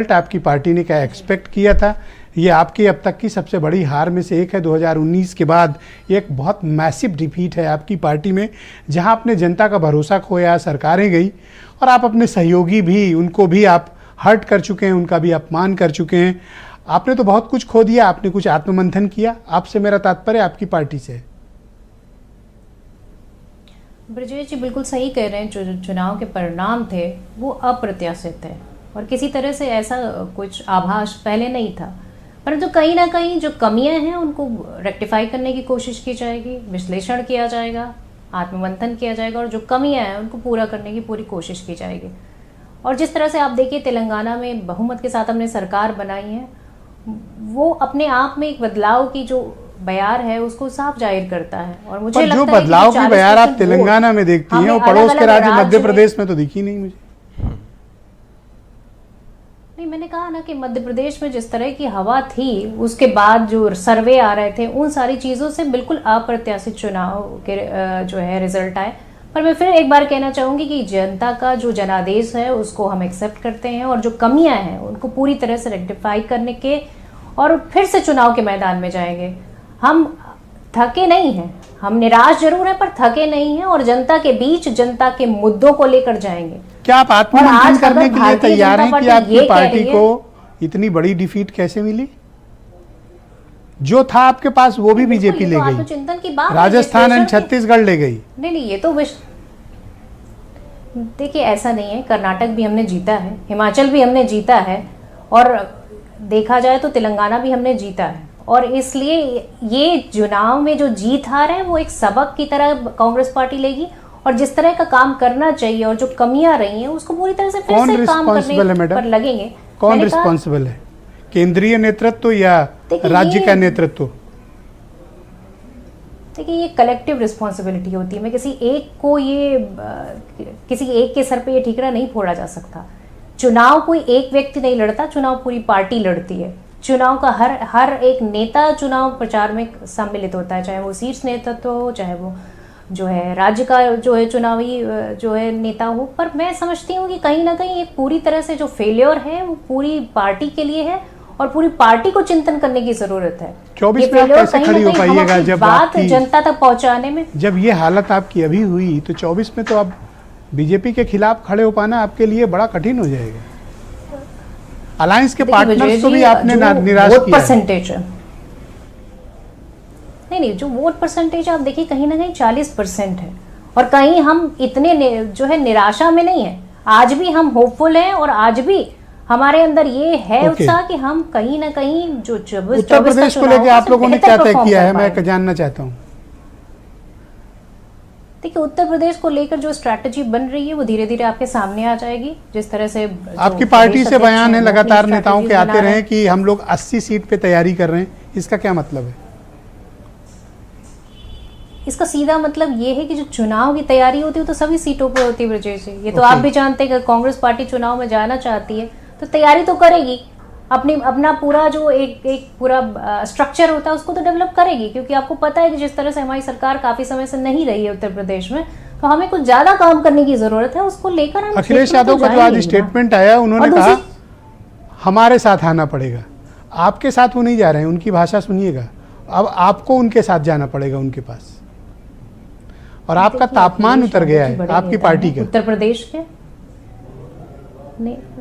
आपकी पार्टी ने क्या एक्सपेक्ट किया था? ये आपकी अब तक की सबसे बड़ी हार में से एक है। 2019 के बाद एक बहुत मैसिव डिफीट है आपकी पार्टी में, जहां आपने जनता का भरोसा खोया, सरकारें गई और आप अपने सहयोगी भी, उनको भी आप हर्ट कर चुके हैं, उनका भी अपमान कर चुके हैं। आपने तो बहुत कुछ खो दिया, आपने कुछ आत्ममंथन किया। आपसे मेरा तात्पर्य आपकी पार्टी से। ब्रजेश जी बिल्कुल सही कह रहे हैं। जो चुनाव के परिणाम थे वो अप्रत्याशित थे और किसी तरह से ऐसा कुछ आभास पहले नहीं था, परंतु कहीं ना कहीं जो कमियां हैं उनको रेक्टिफाई करने की कोशिश की जाएगी, विश्लेषण किया जाएगा, आत्ममंथन किया जाएगा और जो कमियां हैं उनको पूरा करने की पूरी कोशिश की जाएगी। और जिस तरह से आप देखिए तेलंगाना में बहुमत के साथ हमने सरकार बनाई है, वो अपने आप में एक बदलाव की जो बयार है उसको साफ जाहिर करता है। और मुझे लगता जो है बदलाव की बयार आप तेलंगाना में देखती हैं, वो पड़ोस के राज्य मध्य प्रदेश में तो दिखी नहीं मुझे। नहीं, मैंने कहा ना कि मध्य प्रदेश में जिस तरह की हवा थी, उसके बाद जो सर्वे आ रहे थे, उन सारी चीजों से बिल्कुल अप्रत्याशित चुनाव के जो है रिजल्ट आए। पर मैं फिर एक बार कहना चाहूंगी कि जनता का जो जनादेश है उसको हम एक्सेप्ट करते हैं और जो कमियां हैं उनको पूरी तरह से रेक्टिफाई करने के और फिर से चुनाव के मैदान में जाएंगे। हम थके नहीं हैं, हम निराश जरूर हैं पर थके नहीं हैं और जनता के बीच जनता के मुद्दों को लेकर जाएंगे। क्या आप आत्ममंथन करने के लिए तैयार हैं कि आपकी पार्टी को इतनी बड़ी डिफीट कैसे मिली? जो था आपके पास वो भी बीजेपी ले गई, चिंतन की बात, राजस्थान एंड छत्तीसगढ़ ले गई। नहीं, ये तो देखिए ऐसा नहीं है। कर्नाटक भी हमने जीता है, हिमाचल भी हमने जीता है और देखा जाए तो तेलंगाना भी हमने जीता है। और इसलिए ये चुनाव में जो जीत हार है वो एक सबक की तरह कांग्रेस पार्टी लेगी और जिस तरह का काम करना चाहिए और जो कमियां रही हैं उसको पूरी तरह से फिर से काम करने पर लगेंगे। कौन रिस्पॉन्सिबल है? केंद्रीय नेतृत्व या राज्य का नेतृत्व? देखिए ये कलेक्टिव रिस्पॉन्सिबिलिटी होती है। मैं किसी एक के सर पे ये ठीकरा नहीं फोड़ा जा सकता। चुनाव कोई एक व्यक्ति नहीं लड़ता, चुनाव पूरी पार्टी लड़ती है। चुनाव का हर एक नेता चुनाव प्रचार में सम्मिलित होता है, चाहे वो शीर्ष नेतृत्व हो, चाहे वो जो है राज्य का जो है चुनावी जो है नेता हो। पर मैं समझती हूँ कि कहीं ना कहीं एक पूरी तरह से जो फेलियर है वो पूरी पार्टी के लिए है और पूरी पार्टी को चिंतन करने की जरूरत है। 24 में आप कैसे खड़ी हो पाइएगा जब बात जनता तक पहुंचाने में? जब ये हालत आपकी अभी हुई तो 24 में तो आप बीजेपी के खिलाफ खड़े हो पाना आपके लिए बड़ा कठिन हो जाएगा। अलायंस के पार्टनर्स को भी आपने निराश किया। परसेंटेज नहीं, जो वोट परसेंटेज आप देखिए कहीं ना कहीं 40% है और कहीं हम इतने जो है निराशा में नहीं है। आज भी हम होपफुल हैं और आज भी हमारे अंदर ये है उत्साह कि हम कहीं ना कहीं जो उत्तर प्रदेश को लेकर आप लोगों ने क्या तय किया है, मैं जानना चाहता हूँ। देखिए उत्तर प्रदेश को लेकर जो स्ट्रैटेजी बन रही है वो धीरे धीरे आपके सामने आ जाएगी। जिस तरह से आपकी पार्टी से बयान है लगातार नेताओं के आते रहे कि हम लोग 80 सीट पे तैयारी कर रहे हैं, इसका क्या मतलब है? इसका सीधा मतलब ये है कि जो चुनाव की तैयारी होती है तो सभी सीटों पर होती है ब्रजेश जी। ये तो आप भी जानते हैं कि कांग्रेस पार्टी चुनाव में जाना चाहती है तो तैयारी तो करेगी, अपना पूरा जो एक पूरा स्ट्रक्चर होता है उसको तो डेवलप करेगी, क्योंकि आपको पता है कि जिस तरह से हमारी सरकार काफी समय से नहीं रही है उत्तर प्रदेश में, तो हमें कुछ ज्यादा काम करने की जरूरत है। उसको लेकर हम अखिलेश यादव का जो आज स्टेटमेंट आया, उन्होंने कहा हमारे साथ आना पड़ेगा। आपके साथ वो नहीं जा रहे हैं, उनकी भाषा सुनिएगा। अब आपको उनके साथ जाना पड़ेगा उनके पास, और आपका तापमान उतर गया है आपकी पार्टी का। उत्तर प्रदेश के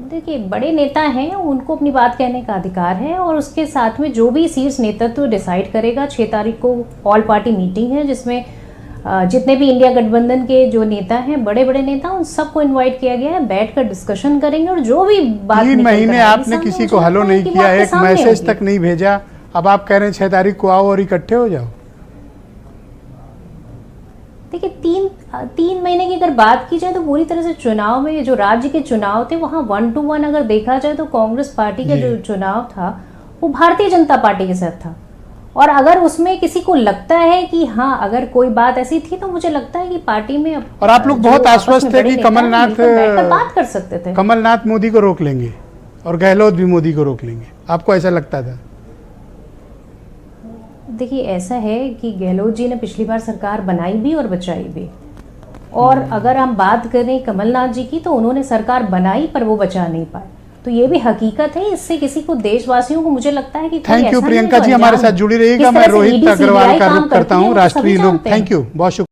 देखिए बड़े नेता हैं, उनको अपनी बात कहने का अधिकार है और उसके साथ में जो भी शीर्ष नेतृत्व डिसाइड करेगा। 6 तारीख को ऑल पार्टी मीटिंग है जिसमें जितने भी इंडिया गठबंधन के जो नेता हैं, बड़े बड़े नेता, उन सबको इनवाइट किया गया है। बैठकर डिस्कशन करेंगे और जो भी बात 3 महीने आपने किसी को हेलो नहीं किया, एक मैसेज तक नहीं भेजा, अब आप कह रहे हैं 6 तारीख को आओ और इकट्ठे हो जाओ। देखिए 3 महीने की अगर बात की जाए तो पूरी तरह से चुनाव में जो राज्य के चुनाव थे वहां 1 to 1 अगर देखा जाए तो कांग्रेस पार्टी का जो चुनाव था वो भारतीय जनता पार्टी के साथ था। और अगर उसमें किसी को लगता है कि हाँ अगर कोई बात ऐसी थी तो मुझे लगता है कि पार्टी में और आप लोग बहुत आश्वस्त थे कि कमलनाथ बात कर सकते थे, कमलनाथ मोदी को रोक लेंगे और गहलोत भी मोदी को रोक लेंगे, आपको ऐसा लगता था? देखिए ऐसा है कि गहलोत जी ने पिछली बार सरकार बनाई भी और बचाई भी, और अगर हम बात करें कमलनाथ जी की तो उन्होंने सरकार बनाई पर वो बचा नहीं पाए। तो ये भी हकीकत है, इससे किसी को, देशवासियों को, मुझे लगता है कि कोई थैंक यू ऐसा प्रियंका नहीं जी, जो हमारे अनजान साथ जुड़ी हो। रहिएगा। किस मैं तरह से रोहित ED, अग्रवाल CBI का काम रुख करता करती है, हूँ, वो तो सभी राष्ट्रीय लोक। जानते हैं। थैंक यू, बहुत शुक्रिया।